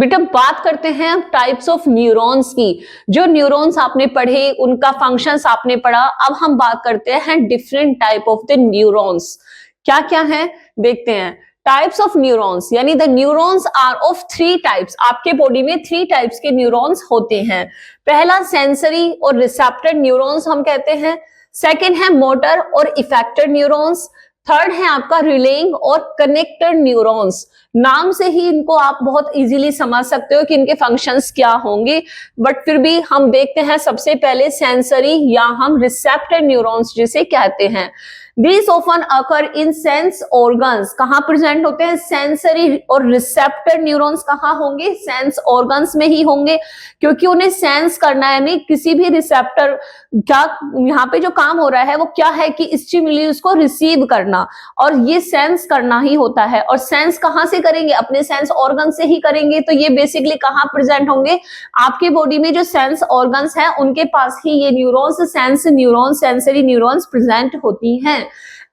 बेटा बात करते हैं अब टाइप्स ऑफ न्यूरॉन्स की। जो न्यूरॉन्स आपने पढ़े उनका फंक्शंस आपने पढ़ा, अब हम बात करते हैं different type of the neurons. क्या क्या है देखते हैं। टाइप्स ऑफ न्यूरॉन्स यानी the neurons are of three types. आपके बॉडी में थ्री टाइप्स के न्यूरॉन्स होते हैं। पहला सेंसरी और रिसेप्टर न्यूरॉन्स हम कहते हैं। सेकेंड है मोटर और इफेक्टर न्यूरॉन्स। थर्ड है आपका रिलेइंग और कनेक्टर न्यूरॉन्स। नाम से ही इनको आप बहुत इजीली समझ सकते हो कि इनके फंक्शंस क्या होंगे, बट फिर भी हम देखते हैं सबसे पहले सेंसरी या हम रिसेप्टर न्यूरॉन्स जिसे कहते हैं। These often occur in sense organs। कहाँ प्रेजेंट होते हैं? सेंसरी और रिसेप्टर न्यूरॉन्स कहाँ होंगे? सेंस ऑर्गन्स में ही होंगे, क्योंकि उन्हें सेंस करना है। यानी किसी भी रिसेप्टर क्या यहाँ पे जो काम हो रहा है वो क्या है कि स्टिमुली उसको रिसीव करना, और ये सेंस करना ही होता है। और सेंस कहाँ से करेंगे? अपने सेंस ऑर्गन से ही करेंगे। तो ये बेसिकली कहाँ प्रेजेंट होंगे? आपके बॉडी में जो सेंस ऑर्गन्स हैं उनके पास ही ये neurons, sense neurons, sensory neurons present होती हैं।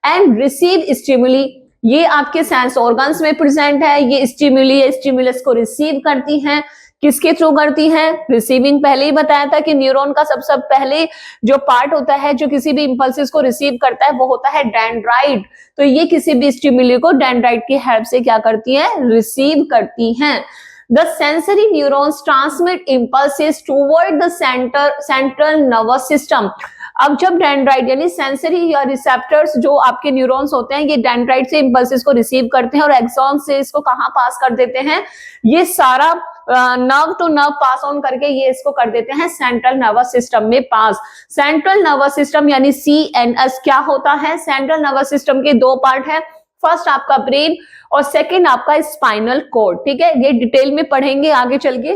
एंड रिसीव स्टिमुली, ये आपके सेंस ऑर्गन्स में प्रेजेंट है। ये स्टिमुली स्टिमुलस को रिसीव करती हैं। किसके थ्रू करती हैं? रिसीविंग। पहले ही बताया था कि न्यूरॉन का सबसे पहले जो पार्ट होता है जो किसी भी इंपल्सेस को रिसीव करता है वो होता है डेंड्राइट। तो ये किसी भी स्टिमुली को डेंड्राइट की हेल्प से क्या करती है? रिसीव करती हैं। The sensory neurons transmit impulses toward the central nervous system। अब जब डेंड्राइट यानी सेंसरी या रिसेप्टर्स जो आपके न्यूरॉन्स होते हैं ये डेंड्राइट से इंपल्सेस को रिसीव करते हैं और एक्सॉन से इसको कहाँ पास कर देते हैं? ये सारा nerve to nerve pass on करके ये इसको कर देते हैं सेंट्रल नर्वस सिस्टम में पास। सेंट्रल नर्वस सिस्टम यानी CNS क्या होता है? सेंट्रल नर्वस सिस्टम के दो पार्ट है। फर्स्ट आपका ब्रेन और सेकेंड आपका स्पाइनल कॉर्ड। ठीक है, ये डिटेल में पढ़ेंगे आगे चल के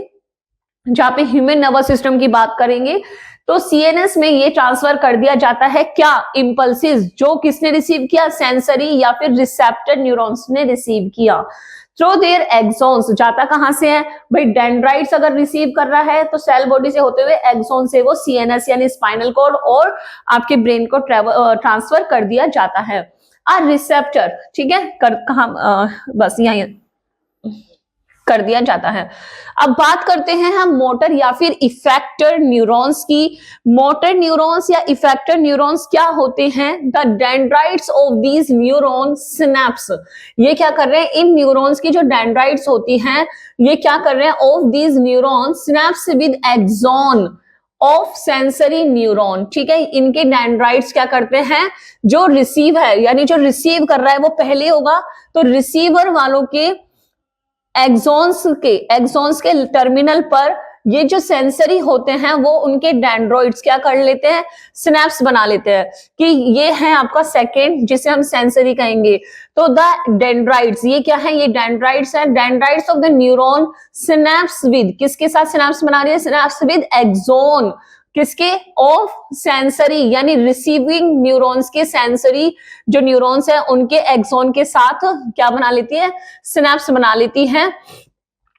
जहां पे ह्यूमन नर्वस सिस्टम की बात करेंगे। तो CNS में ये ट्रांसफर कर दिया जाता है क्या? इंपल्सेस। जो किसने रिसीव किया? सेंसरी या फिर रिसेप्टर न्यूरॉन्स ने रिसीव किया। Through their axons. जाता कहां से है भाई? डेंड्राइट्स अगर रिसीव कर रहा है तो सेल बॉडी से होते हुए एक्सॉन से वो CNS यानी स्पाइनल कॉर्ड और आपके ब्रेन को ट्रांसफर कर दिया जाता है। रिसेप्टर, ठीक है, कहा बस यहीं कर दिया जाता है। अब बात करते हैं हम मोटर या फिर इफेक्टर न्यूरॉन्स की। मोटर न्यूरॉन्स या इफेक्टर न्यूरॉन्स क्या होते हैं? The dendrites of these neuron synapse. ये क्या कर रहे हैं? इन न्यूरॉन्स की जो डेंड्राइट्स होती हैं ये क्या कर रहे हैं? Of these neuron synapse with axon of sensory neuron. ठीक है, इनके डेंड्राइट्स क्या करते हैं? जो रिसीव है यानी जो रिसीव कर रहा है वो पहले होगा, तो रिसीवर वालों के एक्सॉन्स के टर्मिनल पर ये जो सेंसरी होते हैं वो उनके डेंड्राइट्स क्या कर लेते हैं? सिनेप्स बना लेते हैं कि ये है आपका सेकेंड जिसे हम सेंसरी कहेंगे। तो द डेंड्राइट्स ये क्या है? ये डेंड्राइट्स है। Dendrites of the neuron synapse with, किसके साथ सिनेप्स बना रही है? Synapse with axon. किसके? ऑफ सेंसरी यानी रिसीविंग न्यूरॉन्स के सेंसरी जो न्यूरॉन्स है उनके एक्सॉन के साथ क्या बना लेती है? सिनेप्स बना लेती है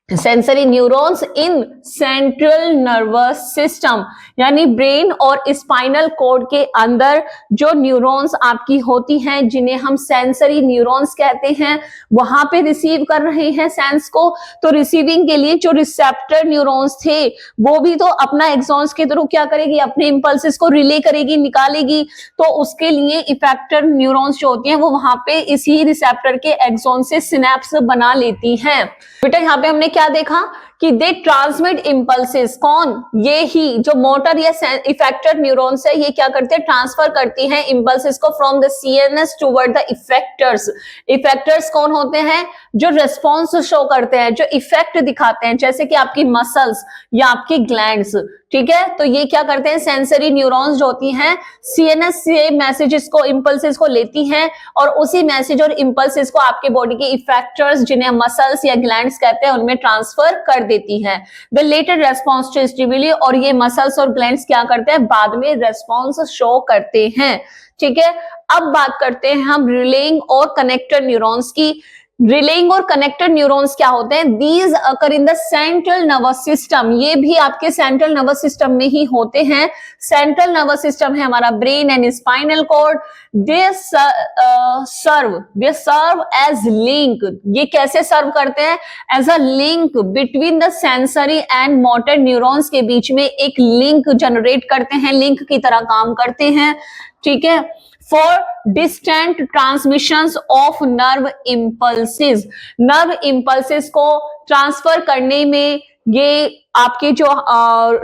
sensory neurons in central nervous system यानी ब्रेन और स्पाइनल कॉर्ड के अंदर जो न्यूरॉन्स आपकी होती हैं जिन्हें हम सेंसरी न्यूरॉन्स कहते हैं वहां पे रिसीव कर रहे हैं सेंस को। तो रिसीविंग के लिए जो रिसेप्टर न्यूरॉन्स थे वो भी तो अपना एक्सॉन्स के थ्रू क्या करेगी? अपने इंपल्सेस को रिले करेगी, निकालेगी। तो उसके लिए इफेक्टर न्यूरॉन्स जो होती हैं वो वहां पे इसी रिसेप्टर के एक्सॉन से सिनेप्स बना लेती हैं। बेटा यहाँ पे हमने क्या देखा कि दे ट्रांसमिट इंपल्सेस। कौन? ये ही जो मोटर या इफेक्टर न्यूरॉन्स है ये क्या करते हैं? ट्रांसफर करती हैं इंपल्सेस को from the CNS toward the effectors. Effectors कौन होते हैं? जो रेस्पॉन्स शो करते हैं, जो इफेक्ट दिखाते हैं, जैसे कि आपकी मसल्स या आपकी ग्लैंड्स। ठीक है, तो ये क्या करते हैं? सेंसरी न्यूरॉन्स जो होती हैं CNS से मैसेजेस को, इंपल्सेस को लेती हैं और उसी मैसेज और इंपल्सेस को आपके बॉडी के इफेक्टर्स जिन्हें मसल्स या ग्लैंड्स कहते हैं उनमें ट्रांसफर कर देती हैं। The latter response to stimuli, और ये मसल्स और ग्लैंड्स क्या करते हैं? बाद में रेस्पॉन्स शो करते हैं। ठीक है, अब बात करते हैं हम रिलेइंग और कनेक्टर न्यूरॉन्स की। रिलेइंग और कनेक्टेड न्यूरॉन्स क्या होते हैं? These occur in the central nervous system, ये भी आपके सेंट्रल नर्वस सिस्टम में ही होते हैं। सेंट्रल नर्वस सिस्टम है हमारा brain and spinal cord. They serve as link, ये कैसे सर्व करते हैं? As a link between the sensory and motor neurons, के बीच में एक लिंक जनरेट करते हैं, लिंक की तरह काम करते हैं, ठीक है। For distant transmissions of nerve impulses, nerve impulses को ट्रांसफर करने में ये आपके जो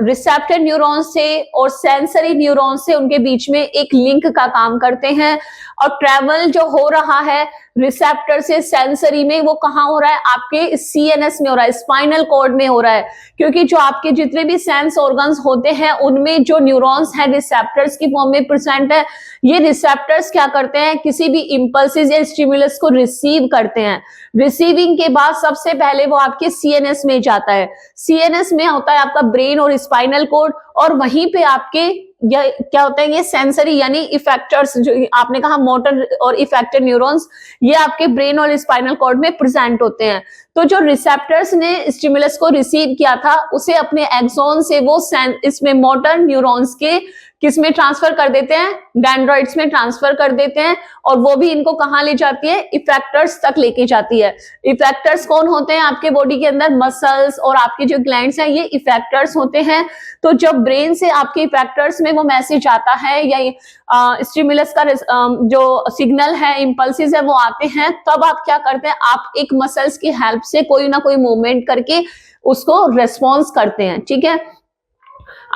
रिसेप्टर न्यूरॉन्स से और सेंसरी न्यूरॉन्स से उनके बीच में एक लिंक का काम करते हैं। और ट्रेवल जो हो रहा है रिसेप्टर से सेंसरी में, वो कहाँ हो रहा है? आपके सीएनएस में हो रहा है, स्पाइनल कॉर्ड में हो रहा है। क्योंकि जो आपके जितने भी सेंस ऑर्गन्स होते हैं उनमें जो न्यूरॉन्स है रिसेप्टर्स की फॉर्म में प्रेजेंट है। ये रिसेप्टर्स क्या करते हैं? किसी भी इंपल्सेस या स्टिमुलस को रिसीव करते हैं। रिसीविंग के बाद सबसे पहले वो आपके सीएनएस में जाता है। सीएनएस में होता है आपका ब्रेन और स्पाइनल कॉर्ड, और वहीं पे आपके क्या होता है? ये सेंसरी यानी इफेक्टर्स, जो आपने कहा मोटर और इफेक्टर न्यूरॉन्स, ये आपके ब्रेन और स्पाइनल कॉर्ड में प्रेजेंट होते हैं। तो जो रिसेप्टर्स ने स्टिमुलस को रिसीव किया था उसे अपने एक्सॉन से वो इसमें मोटर न्यूरॉन्स के किस में ट्रांसफर कर देते हैं? डेंड्राइट्स में ट्रांसफर कर देते हैं, और वो भी इनको कहां ले जाती है? इफेक्टर्स तक लेके जाती है। इफेक्टर्स कौन होते हैं आपके बॉडी के अंदर? मसल्स और आपके जो ग्लैंड्स हैं ये इफेक्टर्स होते हैं। तो जब ब्रेन से आपके इफेक्टर्स में वो मैसेज आता है या स्टिमुलस का जो सिग्नल है, इंपल्सेस है, वो आते हैं, तब आप क्या करते हैं? आप एक मसल्स की हेल्प से कोई ना कोई मूवमेंट करके उसको रेस्पॉन्स करते हैं, ठीक है।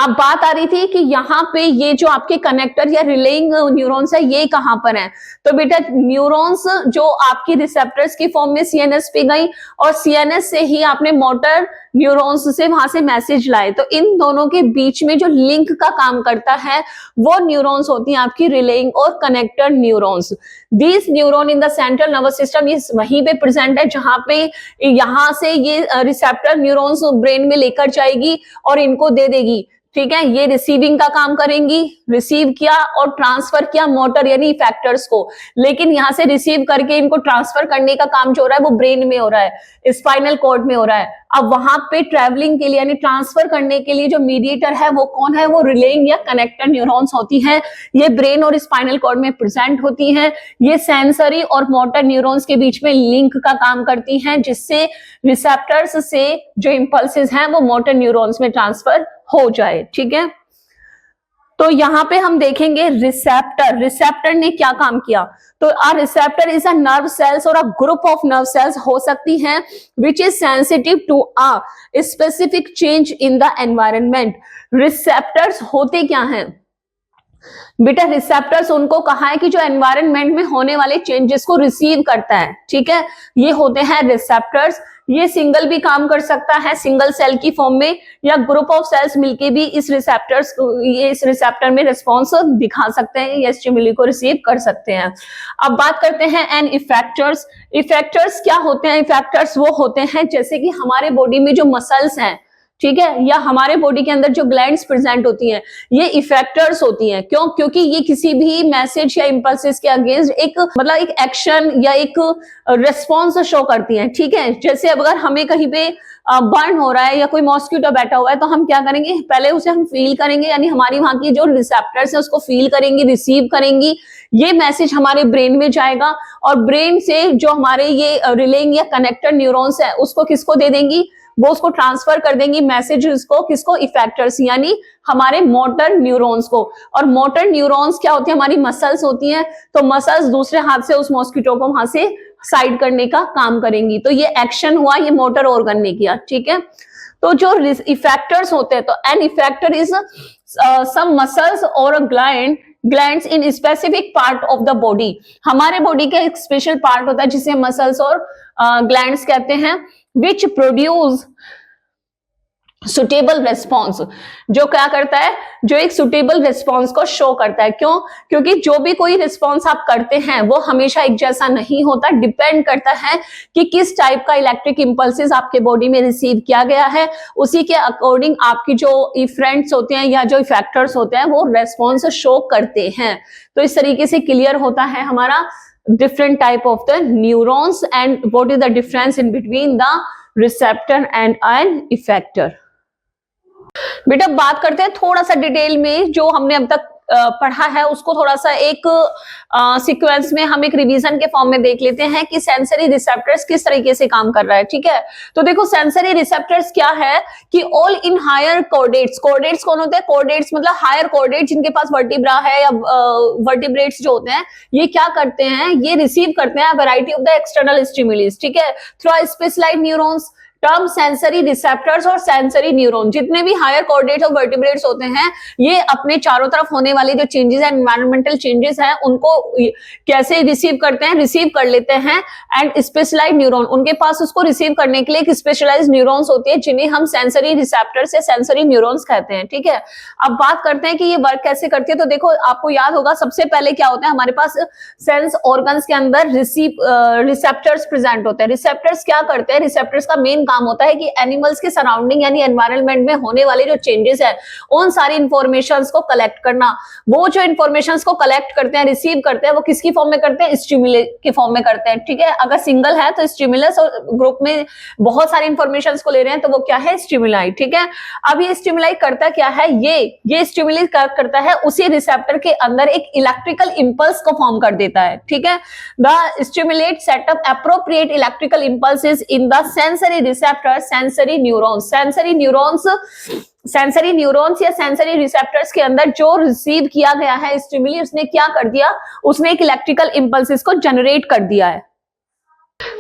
अब बात आ रही थी कि यहाँ पे ये जो आपके कनेक्टर या रिलेइंग न्यूरॉन्स है ये कहाँ पर हैं? तो बेटा न्यूरॉन्स जो आपकी रिसेप्टर्स की फॉर्म में सीएनएस पे गई, और सीएनएस से ही आपने मोटर न्यूरॉन्स से वहां से मैसेज लाए। तो इन दोनों के बीच में जो लिंक का काम करता है वो न्यूरॉन्स होती हैं आपकी रिलेइंग और connector neurons. This neuron in the central nervous system, ये वहीं पे प्रेजेंट है जहां पे यहां से ये रिसेप्टर न्यूरॉन्स ब्रेन में लेकर जाएगी और इनको दे देगी, ठीक है। ये रिसीविंग का काम करेंगी, रिसीव किया और ट्रांसफर किया मोटर यानी इफेक्टर्स को, लेकिन यहां से रिसीव करके इनको ट्रांसफर करने का काम जो हो रहा है वो ब्रेन में हो रहा है, स्पाइनल कॉर्ड में हो रहा है। अब वहां पे ट्रैवलिंग के लिए यानी ट्रांसफर करने के लिए जो मीडिएटर है वो कौन है? वो रिलेइंग या कनेक्टर न्यूरॉन्स होती हैं। ये ब्रेन और स्पाइनल कॉर्ड में प्रेजेंट होती हैं। ये सेंसरी और मोटर न्यूरॉन्स के बीच में लिंक का काम करती हैं, जिससे रिसेप्टर्स से जो इंपल्सेस हैं वो मोटर न्यूरॉन्स में ट्रांसफर हो जाए, ठीक है। तो यहाँ पे हम देखेंगे रिसेप्टर ने क्या काम किया। तो अ receptor is a nerve cells और a group of nerve cells हो सकती हैं which is sensitive to a specific change in the environment. Receptors होते क्या हैं बेटा? रिसेप्टर्स उनको कहा है कि जो एनवायरनमेंट में होने वाले चेंजेस को रिसीव करता है, ठीक है, ये होते हैं रिसेप्टर्स। ये सिंगल भी काम कर सकता है, सिंगल सेल की फॉर्म में, या ग्रुप ऑफ सेल्स मिलके भी इस रिसेप्टर में रिस्पॉन्स दिखा सकते हैं या स्टिमुली को रिसीव कर सकते हैं। अब बात करते हैं एन इफेक्टर्स। इफेक्टर्स क्या होते हैं? इफेक्टर्स वो होते हैं जैसे कि हमारे बॉडी में जो मसल्स हैं, ठीक है, या हमारे बॉडी के अंदर जो ग्लैंड्स प्रेजेंट होती हैं, ये इफेक्टर्स होती हैं। क्यों? क्योंकि ये किसी भी मैसेज या इंपल्सेस के अगेंस्ट एक मतलब एक एक्शन या एक रिस्पॉन्स शो करती हैं, ठीक है। जैसे अगर हमें कहीं पे बर्न हो रहा है या कोई मॉस्किटो बैठा हुआ है तो हम क्या करेंगे? पहले उसे हम फील करेंगे, यानी हमारी वहां की जो रिसेप्टर्स है उसको फील करेंगी, रिसीव करेंगी। ये मैसेज हमारे ब्रेन में जाएगा, और ब्रेन से जो हमारे ये रिलेइंग या कनेक्टर न्यूरॉन्स है उसको किसको दे देंगी? वो उसको ट्रांसफर कर देंगी मैसेजेस को, किसको? इफेक्टर्स यानी हमारे मोटर न्यूरॉन्स को। और मोटर न्यूरॉन्स क्या होती है? हमारी मसल्स होती हैं। तो मसल्स दूसरे हाथ से उस मॉस्किटो को वहां से साइड करने का काम करेंगी। तो ये एक्शन हुआ, ये मोटर ऑर्गन ने किया, ठीक है। तो जो इफेक्टर्स होते हैं, तो an effector is some muscles और glands in specific part of the body. हमारे बॉडी का एक स्पेशल पार्ट होता है जिसे मसल्स और ग्लैंड्स कहते हैं, which produce सुटेबल रेस्पॉन्स, जो क्या करता है, जो एक सुटेबल रेस्पॉन्स को शो करता है। क्यों? क्योंकि जो भी कोई रिस्पॉन्स आप करते हैं वो हमेशा एक जैसा नहीं होता, डिपेंड करता है कि किस टाइप का इलेक्ट्रिक इंपल्सेस आपके बॉडी में रिसीव किया गया है, उसी के अकॉर्डिंग आपकी जो इफेक्ट्स होते हैं या जो इफेक्टर्स होते हैं वो रेस्पॉन्स शो करते हैं। तो इस तरीके से क्लियर होता है हमारा different type of the neurons and what is the difference in between the receptor and an effector। बेटा बात करते हैं थोड़ा सा डिटेल में, जो हमने अब तक पढ़ा है उसको थोड़ा सा एक सीक्वेंस में हम एक रिवीजन के फॉर्म में देख लेते हैं कि सेंसरी रिसेप्टर्स किस तरीके से काम कर रहा है। ठीक है, तो देखो सेंसरी रिसेप्टर्स क्या है कि all in higher chordates, chordates कौन होते हैं, कोर्डेट्स मतलब हायर कोर्डेट्स जिनके पास वर्टिब्रा है या वर्टिब्रेट्स जो होते हैं, ये क्या करते हैं, ये रिसीव करते हैं variety of the external stimulus, ठीक है, through specialized neurons. Term sensory receptors और सेंसरी न्यूरॉन, जितने भी हायर कोऑर्डिनेट्स और वर्टिब्रेट्स होते हैं, ये अपने चारों तरफ होने वाले जो चेंजेस हैं, एनवायरमेंटल चेंजेस हैं, उनको कैसे रिसीव करते हैं, रिसीव कर लेते हैं। एंड स्पेशलाइज्ड न्यूरॉन, उनके पास उसको रिसीव करने के लिए एक स्पेशलाइज्ड न्यूरॉन्स होती है जिन्हें हम सेंसरी रिसेप्टर्स या सेंसरी न्यूरॉन्स कहते हैं। ठीक है, अब बात करते हैं कि ये वर्क कैसे करती है। तो देखो आपको याद होगा सबसे पहले क्या होता है, हमारे पास सेंस ऑर्गन्स के अंदर रिसेप्टर्स प्रेजेंट होते हैं। रिसेप्टर्स क्या करते हैं, रिसेप्टर्स का मेन काम होता है कि एनिमल्स के सराउंडिंग यानी एनवायरनमेंट में होने वाले जो चेंजेस है उन सारी इंफॉर्मेशंस को कलेक्ट करना। वो जो इंफॉर्मेशंस को कलेक्ट करते हैं, रिसीव करते हैं, वो किसकी फॉर्म में करते हैं, स्टिमुलस के फॉर्म में करते हैं। ठीक है, अगर सिंगल है तो स्टिमुलस, और ग्रुप में बहुत सारी इंफॉर्मेशंस को ले रहे हैं तो वो क्या है, स्टिमुलाई। ठीक है, अब ये स्टिमुलाई करता क्या है, ये स्टिमुलस करता है उसी रिसेप्टर के अंदर एक इलेक्ट्रिकल इंपल्स को फॉर्म कर देता है। ठीक है, the stimulate setup appropriate electrical impulses in the sensory receptor sensory neurons. Sensory neurons या सेंसरी रिसेप्टर्स के अंदर जो रिसीव किया गया है स्टिमुली, उसने क्या कर दिया, उसने एक इलेक्ट्रिकल इंपल्सेस को जनरेट कर दिया है।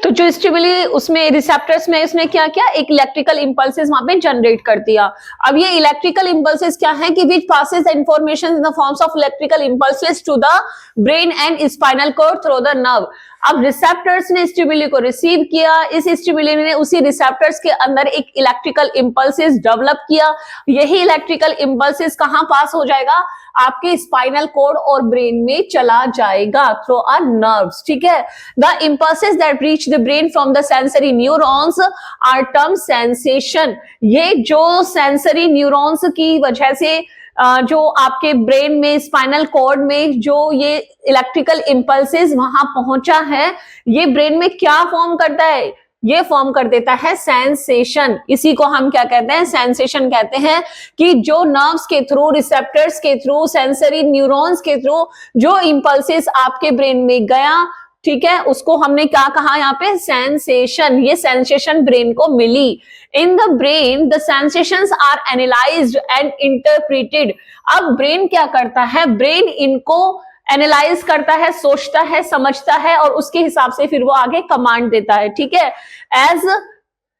तो जो स्टिमुली उसमें रिसेप्टर्स में उसने क्या किया, एक इलेक्ट्रिकल इंपल्सेस वहां पे जनरेट कर दिया। अब ये इलेक्ट्रिकल इंपल्सेस क्या है कि which passes the information in the forms of electrical impulses to the brain and spinal cord through the nerve. अब रिसेप्टर्स ने स्टिमुली को रिसीव किया, इस स्टिमुली ने उसी रिसेप्टर्स के अंदर एक इलेक्ट्रिकल इंपल्सेस डेवलप किया। यही इलेक्ट्रिकल इंपल्सेस कहां पास हो जाएगा, आपके स्पाइनल कॉर्ड और ब्रेन में चला जाएगा थ्रू अ नर्व्स। ठीक है, the impulses that reach the brain from the sensory neurons are term sensation. ये जो सेंसरी न्यूरॉन्स की वजह से जो आपके ब्रेन में, स्पाइनल कॉर्ड में जो ये इलेक्ट्रिकल इंपल्सेस वहां पहुंचा है, ये ब्रेन में क्या फॉर्म करता है, ये फॉर्म कर देता है सेंसेशन। इसी को हम क्या कहते हैं, सेंसेशन कहते हैं। कि जो नर्व्स के थ्रू, रिसेप्टर्स के थ्रू, सेंसरी न्यूरॉन्स के थ्रू जो इंपल्सेस आपके ब्रेन में गया, ठीक है, उसको हमने क्या कहा यहाँ पे, सेंसेशन। ये सेंसेशन ब्रेन को मिली। In the brain the sensations are analysed and interpreted. अब ब्रेन क्या करता है, ब्रेन इनको एनालाइज करता है, सोचता है, समझता है और उसके हिसाब से फिर वो आगे कमांड देता है। ठीक है, एज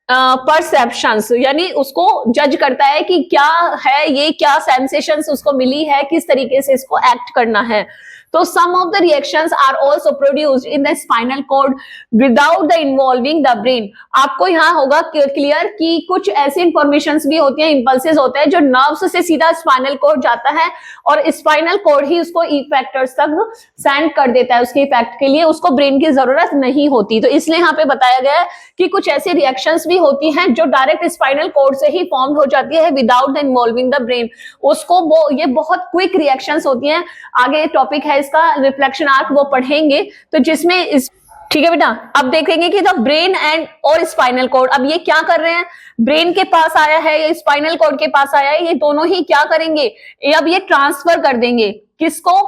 परसेप्शंस, यानी उसको जज करता है कि क्या है ये, क्या सेंसेशंस उसको मिली है, किस तरीके से इसको एक्ट करना है। तो some of the reactions are also produced in the spinal cord without the involving the brain. आपको यहाँ होगा क्लियर कि कुछ ऐसी इंफॉर्मेशंस भी होती हैं, इंपल्सेस होते हैं जो नर्व्स से सीधा स्पाइनल कॉर्ड जाता है और स्पाइनल कॉर्ड ही उसको इफेक्टर्स तक सेंड कर देता है। उसके इफेक्ट के लिए उसको ब्रेन की जरूरत नहीं होती। तो इसलिए यहाँ पे बताया गया है कि कुछ ऐसी रिएक्शंस भी होती हैं जो डायरेक्ट स्पाइनल कॉर्ड से ही फॉर्म हो जाती है without the involving the brain. उसको वो ये बहुत क्विक रिएक्शंस होती हैं। आगे टॉपिक है इसका रिफ्लेक्शन आर्क, वो पढ़ेंगे। तो जिसमें इस, ठीक है बेटा, अब देखेंगे कि द ब्रेन एंड और स्पाइनल कॉर्ड, अब ये क्या कर रहे हैं, ब्रेन के पास आया है या स्पाइनल कॉर्ड के पास आया है, ये दोनों ही क्या करेंगे, अब ये ट्रांसफर कर देंगे किसको,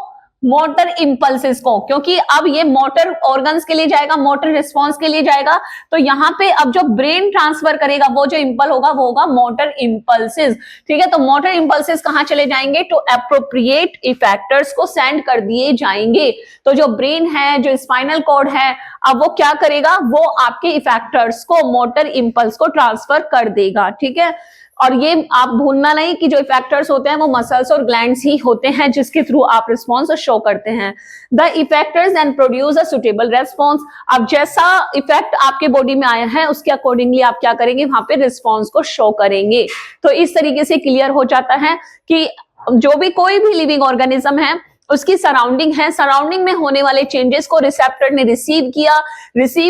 मोटर इंपल्सेस को, क्योंकि अब ये मोटर ऑर्गन्स के लिए जाएगा, मोटर रिस्पॉन्स के लिए जाएगा। तो यहाँ पे अब जो ब्रेन ट्रांसफर करेगा वो जो इंपल होगा वो होगा मोटर इंपल्सेस। ठीक है, तो मोटर इंपल्सेस कहाँ चले जाएंगे, टू एप्रोप्रिएट इफेक्टर्स को सेंड कर दिए जाएंगे। तो जो ब्रेन है, जो स्पाइनल कॉर्ड है, अब वो क्या करेगा, वो आपके इफेक्टर्स को, मोटर इंपल्स को ट्रांसफर कर देगा। ठीक है, और ये आप भूलना नहीं कि जो इफेक्टर्स होते हैं वो मसल्स और ग्लैंड्स ही होते हैं जिसके थ्रू आप रिस्पॉन्स शो करते हैं। The effectors and produce a suitable response. अब जैसा इफेक्ट आपके बॉडी में आया है उसके अकॉर्डिंगली आप क्या करेंगे, वहां पे रिस्पॉन्स को शो करेंगे। तो इस तरीके से क्लियर हो जाता है कि जो भी कोई भी लिविंग ऑर्गेनिज्म है उसकी सराउंडिंग है, सराउंडिंग में होने वाले चेंजेस को रिसेप्टर ने रिसीव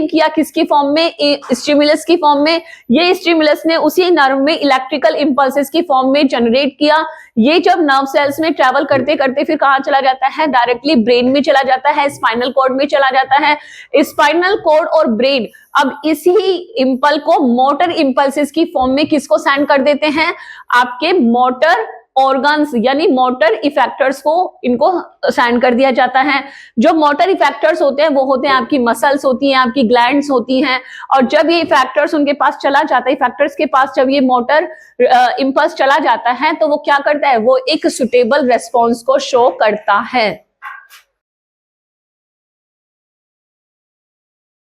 किया किसकी फॉर्म में, स्टिमुलस की फॉर्म में। ये स्टिमुलस ने उसी नर्व में इलेक्ट्रिकल इंपल्सेस की फॉर्म में जनरेट किया। ये जब नर्व सेल्स में ट्रेवल करते करते फिर कहां चला जाता है, डायरेक्टली ब्रेन में चला जाता है, स्पाइनल कॉर्ड में चला जाता है। स्पाइनल कॉर्ड और ब्रेन अब इसी इंपल को मोटर इंपल्सेस की फॉर्म में किसको सेंड कर देते हैं, आपके मोटर ऑर्गन्स यानी मोटर इफेक्टर्स को इनको सेंड कर दिया जाता है। जो मोटर इफेक्टर्स होते हैं वो होते हैं आपकी मसल्स होती हैं, आपकी ग्लैंड्स होती हैं। और जब ये इफेक्टर्स उनके पास चला जाता है, इफेक्टर्स के पास जब ये मोटर इंपल्स चला जाता है तो वो क्या करता है, वो एक सुटेबल रेस्पॉन्स को शो करता है।